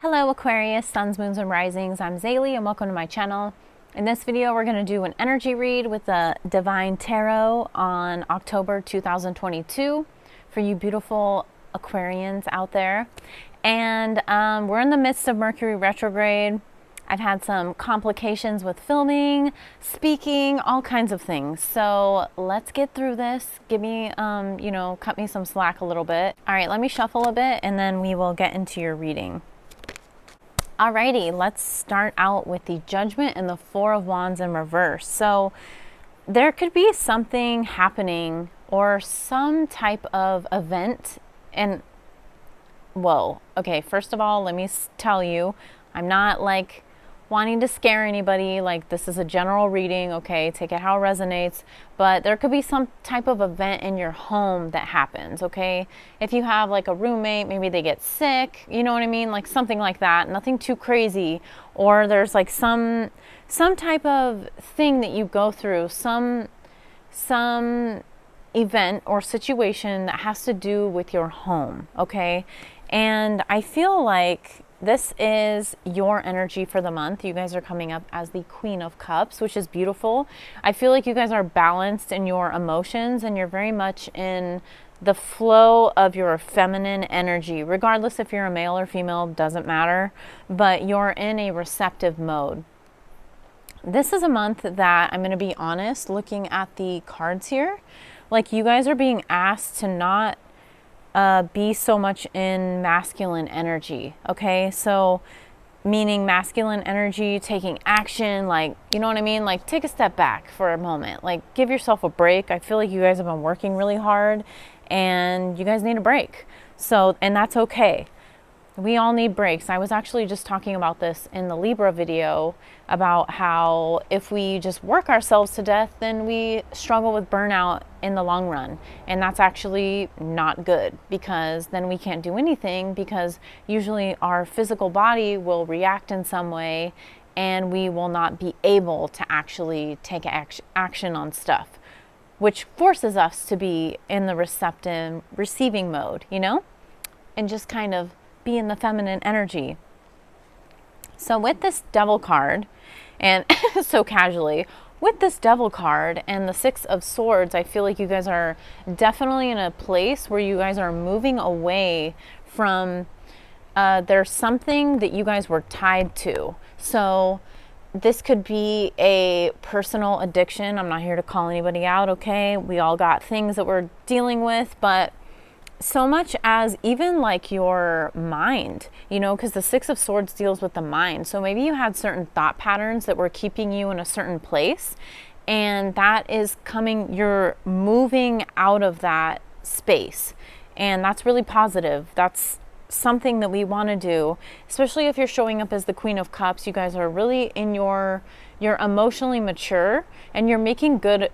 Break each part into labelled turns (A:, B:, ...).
A: Hello Aquarius, suns, moons, and risings. I'm Zayleigh and welcome to my channel. In this video, we're going to do an energy read with the Divine Tarot on October 2022 for you beautiful Aquarians out there. And we're in the midst of Mercury retrograde. I've had some complications with filming, speaking, all kinds of things. So let's get through this. Give me, cut me some slack a little bit. All right, let me shuffle a bit and then we will get into your reading. Alrighty, let's start out with the Judgment and the Four of Wands in reverse. So there could be something happening or some type of event. And whoa, okay, first of all, let me tell you, I'm not like wanting to scare anybody. Like, this is a general reading, okay? Take it how it resonates. But there could be some type of event in your home that happens, okay? If you have like a roommate, maybe they get sick, you know what I mean? Like something like that, nothing too crazy. Or there's like some type of thing that you go through, some event or situation that has to do with your home, okay? And I feel like this is your energy for the month. You guys are coming up as the Queen of Cups, which is beautiful. I feel like you guys are balanced in your emotions and you're very much in the flow of your feminine energy, regardless if you're a male or female, doesn't matter, but you're in a receptive mode. This is a month that I'm going to be honest, looking at the cards here, like you guys are being asked to not be so much in masculine energy, okay? So meaning masculine energy, taking action, like, you know what I mean? Like, take a step back for a moment, like give yourself a break. I feel like you guys have been working really hard and you guys need a break. So, and that's okay. We all need breaks. I was actually just talking about this in the Libra video about how if we just work ourselves to death, then we struggle with burnout in the long run. And that's actually not good, because then we can't do anything, because usually our physical body will react in some way and we will not be able to actually take action on stuff, which forces us to be in the receiving mode, you know, and just kind of be in the feminine energy. So with this Devil card, and so casually, with this Devil card and the Six of Swords, I feel like you guys are definitely in a place where you guys are moving away from, there's something that you guys were tied to. So this could be a personal addiction. I'm not here to call anybody out, okay? We all got things that we're dealing with, but so much as even like your mind, you know, because the Six of Swords deals with the mind. So maybe you had certain thought patterns that were keeping you in a certain place, and that is coming, you're moving out of that space. And that's really positive. That's something that we want to do, especially if you're showing up as the Queen of Cups. You guys are really in you're emotionally mature and you're making good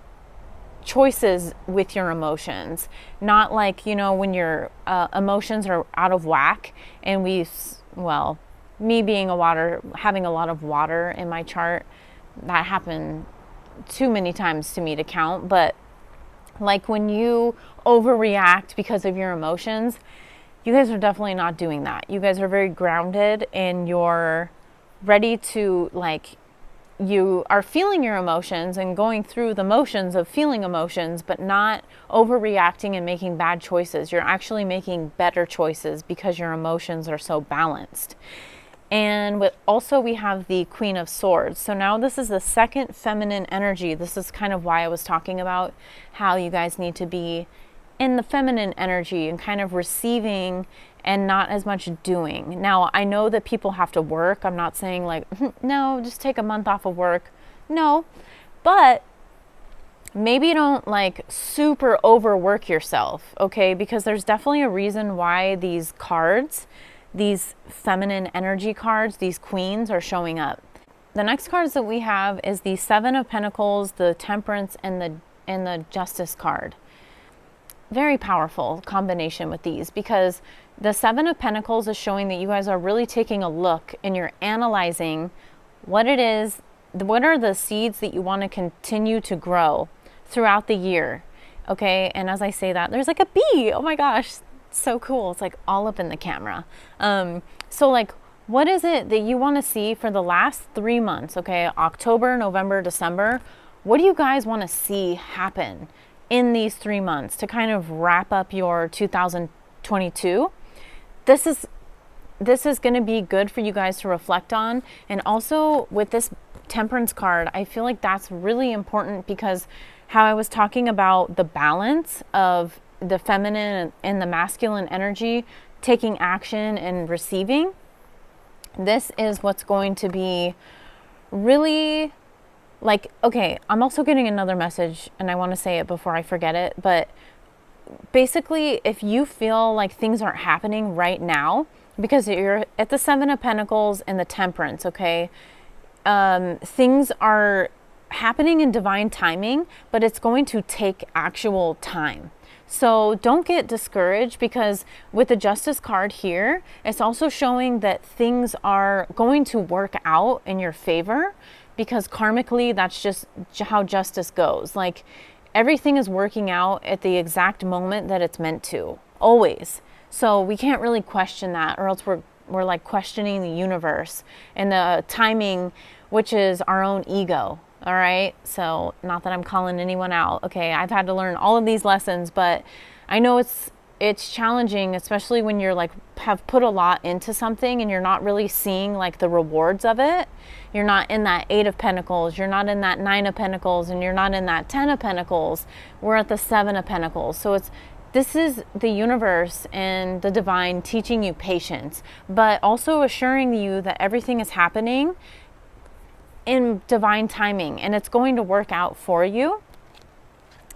A: choices with your emotions, not like, you know, when your emotions are out of whack. And me being having a lot of water in my chart, that happened too many times to me to count. But like when you overreact because of your emotions, you guys are definitely not doing that. You guys are very grounded and you're ready to, like, you are feeling your emotions and going through the motions of feeling emotions, but not overreacting and making bad choices. You're actually making better choices because your emotions are so balanced. And we have the Queen of Swords. So now this is the second feminine energy. This is kind of why I was talking about how you guys need to be in the feminine energy and kind of receiving and not as much doing. Now, I know that people have to work. I'm not saying like, no, just take a month off of work. No, but maybe don't like super overwork yourself, okay? Because there's definitely a reason why these cards, these feminine energy cards, these queens are showing up. The next cards that we have is the Seven of Pentacles, the Temperance, and the Justice card. Very powerful combination with these, because the Seven of Pentacles is showing that you guys are really taking a look and you're analyzing what it is, what are the seeds that you want to continue to grow throughout the year, okay? And as I say that, there's like a bee. Oh my gosh, so cool. It's like all up in the camera. So like, What is it that you want to see for the last 3 months? Okay, October, November, December. What do you guys want to see happen in these 3 months to kind of wrap up your 2022? This is going to be good for you guys to reflect on. And also with this Temperance card, I feel like that's really important, because how I was talking about the balance of the feminine and the masculine energy, taking action and receiving, this is what's going to be really like, okay, I'm also getting another message and I want to say it before I forget it, but basically, if you feel like things aren't happening right now, because you're at the Seven of Pentacles and the Temperance, okay, things are happening in divine timing, but it's going to take actual time. So don't get discouraged, because with the Justice card here, it's also showing that things are going to work out in your favor, because karmically, that's just how justice goes. Like, everything is working out at the exact moment that it's meant to, always. So we can't really question that, or else we're like questioning the universe and the timing, which is our own ego. All right. So not that I'm calling anyone out. Okay. I've had to learn all of these lessons, but I know it's challenging, especially when you're like, have put a lot into something and you're not really seeing like the rewards of it. You're not in that Eight of Pentacles. You're not in that Nine of Pentacles, and you're not in that 10 of Pentacles. We're at the Seven of Pentacles. So this is the universe and the divine teaching you patience, but also assuring you that everything is happening in divine timing and it's going to work out for you.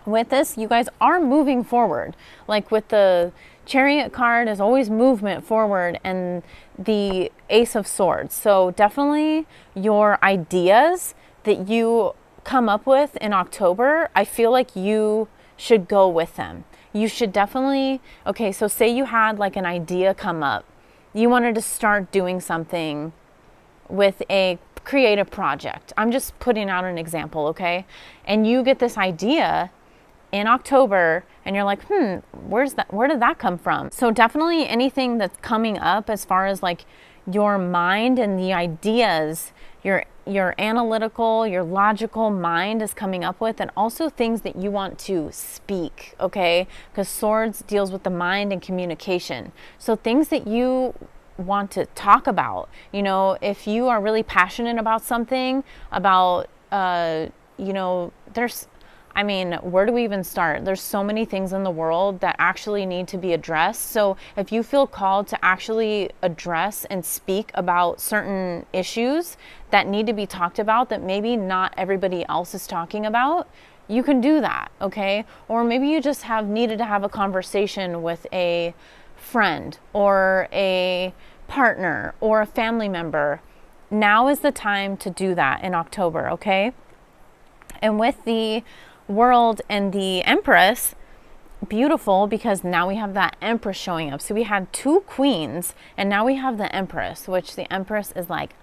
A: With this, you guys are moving forward. Like with the Chariot card is always movement forward, and the Ace of Swords. So definitely your ideas that you come up with in October, I feel like you should go with them. You should definitely, okay, so say you had like an idea come up. You wanted to start doing something with a creative project. I'm just putting out an example, okay? And you get this idea in October and you're like, where did that come from? So definitely anything that's coming up as far as like your mind and the ideas, your analytical, your logical mind is coming up with, and also things that you want to speak, okay? Because Swords deals with the mind and communication. So things that you want to talk about, you know, if you are really passionate about something, about, where do we even start? There's so many things in the world that actually need to be addressed. So if you feel called to actually address and speak about certain issues that need to be talked about that maybe not everybody else is talking about, you can do that, okay? Or maybe you just have needed to have a conversation with a friend or a partner or a family member. Now is the time to do that in October, okay? And with the World and the Empress, beautiful, because now we have that Empress showing up. So we had two queens and now we have the Empress, which the Empress is like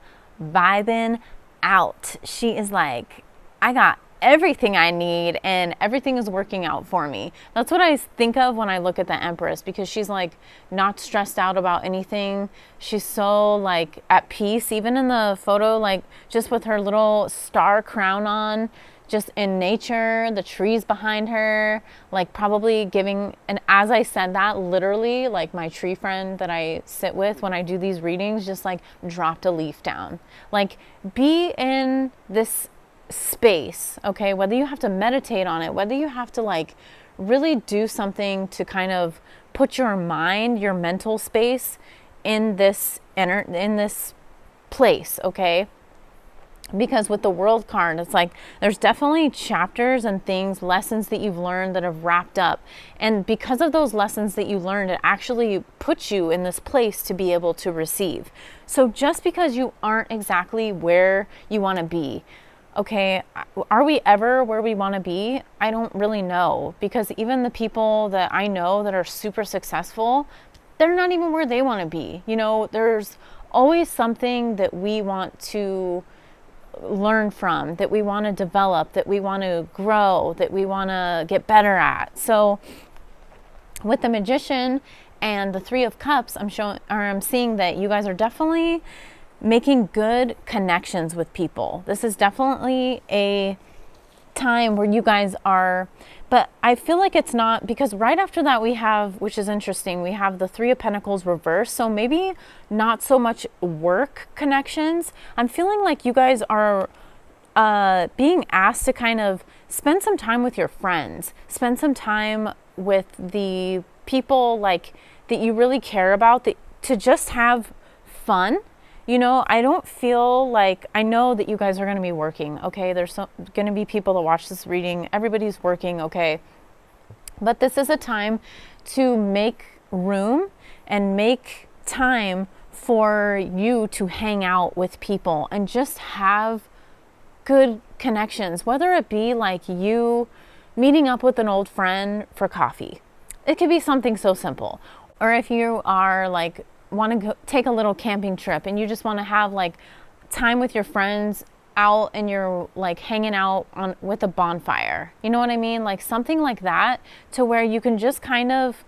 A: vibing out. She is like, I got everything I need and everything is working out for me. That's what I think of when I look at the Empress, because she's like not stressed out about anything. She's so like at peace, even in the photo, like just with her little star crown on, just in nature, the trees behind her, like probably giving, and as I said that, literally like my tree friend that I sit with when I do these readings just like dropped a leaf down. Like, be in this space, okay? Whether you have to meditate on it, whether you have to like really do something to kind of put your mind, your mental space in this place, okay? Because with the World card, it's like there's definitely chapters and things, lessons that you've learned that have wrapped up. And because of those lessons that you learned, it actually puts you in this place to be able to receive. So just because you aren't exactly where you want to be, okay, are we ever where we want to be? I don't really know, because even the people that I know that are super successful, they're not even where they want to be. You know, there's always something that we want to learn from, that we want to develop, that we want to grow, that we want to get better at. So with the Magician And the Three of Cups, I'm seeing that you guys are definitely making good connections with people. This is definitely a time where you guys are, but I feel like it's not, because right after that we have, which is interesting, we have the Three of Pentacles reversed. So maybe not so much work connections. I'm feeling like you guys are being asked to kind of spend some time with your friends, spend some time with the people like that you really care about, to just have fun. You know, I don't feel like, I know that you guys are going to be working, okay? There's going to be people that watch this reading. Everybody's working, okay? But this is a time to make room and make time for you to hang out with people and just have good connections, whether it be like you meeting up with an old friend for coffee. It could be something so simple. Or if you are like, want to take a little camping trip and you just want to have like time with your friends out and you're like hanging out with a bonfire. You know what I mean? Like something like that, to where you can just kind of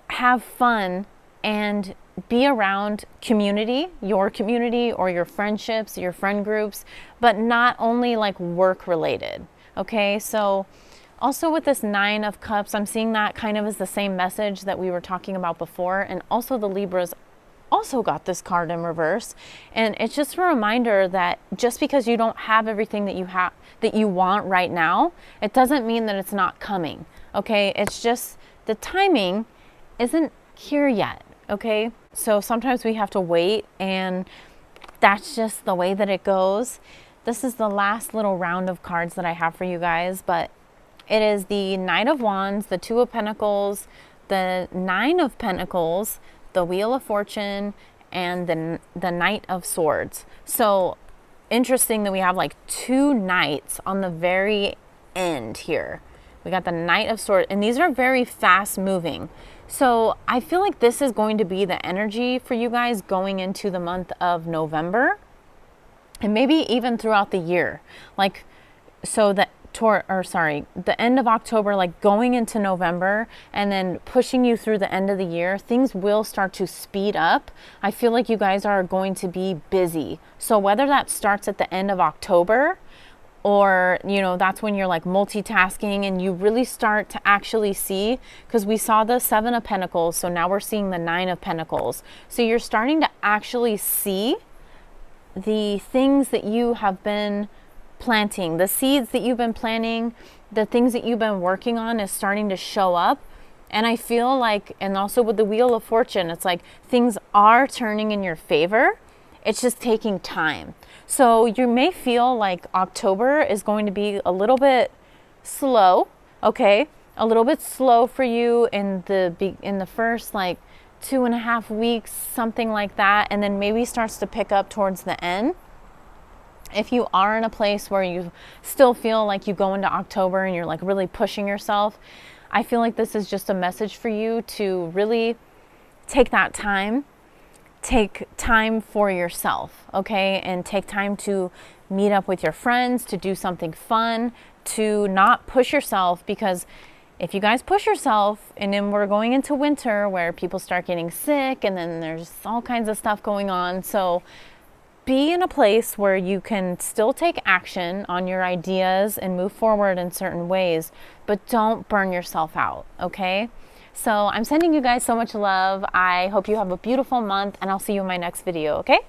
A: have fun and be around community, your community or your friendships, your friend groups, but not only like work related. Okay, so also with this Nine of Cups, I'm seeing that kind of as the same message that we were talking about before. And also the Libras also got this card in reverse. And it's just a reminder that just because you don't have everything that you want right now, it doesn't mean that it's not coming. Okay, it's just the timing isn't here yet. Okay, so sometimes we have to wait, and that's just the way that it goes. This is the last little round of cards that I have for you guys, but it is the Knight of Wands, the Two of Pentacles, the Nine of Pentacles, the Wheel of Fortune, and the Knight of Swords. So interesting that we have like two knights on the very end here. We got the Knight of Swords, and these are very fast moving. So I feel like this is going to be the energy for you guys going into the month of November, and maybe even throughout the year. Like, so the end of October, like going into November, and then pushing you through the end of the year, things will start to speed up. I feel like you guys are going to be busy. So whether that starts at the end of October, or, you know, that's when you're like multitasking and you really start to actually see, because we saw the Seven of Pentacles, so now we're seeing the Nine of Pentacles. So you're starting to actually see the things that you have been planting, the seeds that you've been planting, the things that you've been working on is starting to show up. And I feel like, and also with the Wheel of Fortune, it's like things are turning in your favor. It's just taking time. So you may feel like October is going to be a little bit slow, okay? A little bit slow for you in the first like 2.5 weeks, something like that, and then maybe starts to pick up towards the end. If you are in a place where you still feel like you go into October and you're like really pushing yourself, I feel like this is just a message for you to really take that time. Take time for yourself, okay? And take time to meet up with your friends, to do something fun, to not push yourself, because if you guys push yourself, and then we're going into winter where people start getting sick, and then there's all kinds of stuff going on. So be in a place where you can still take action on your ideas and move forward in certain ways, but don't burn yourself out, okay? So I'm sending you guys so much love. I hope you have a beautiful month, and I'll see you in my next video, okay?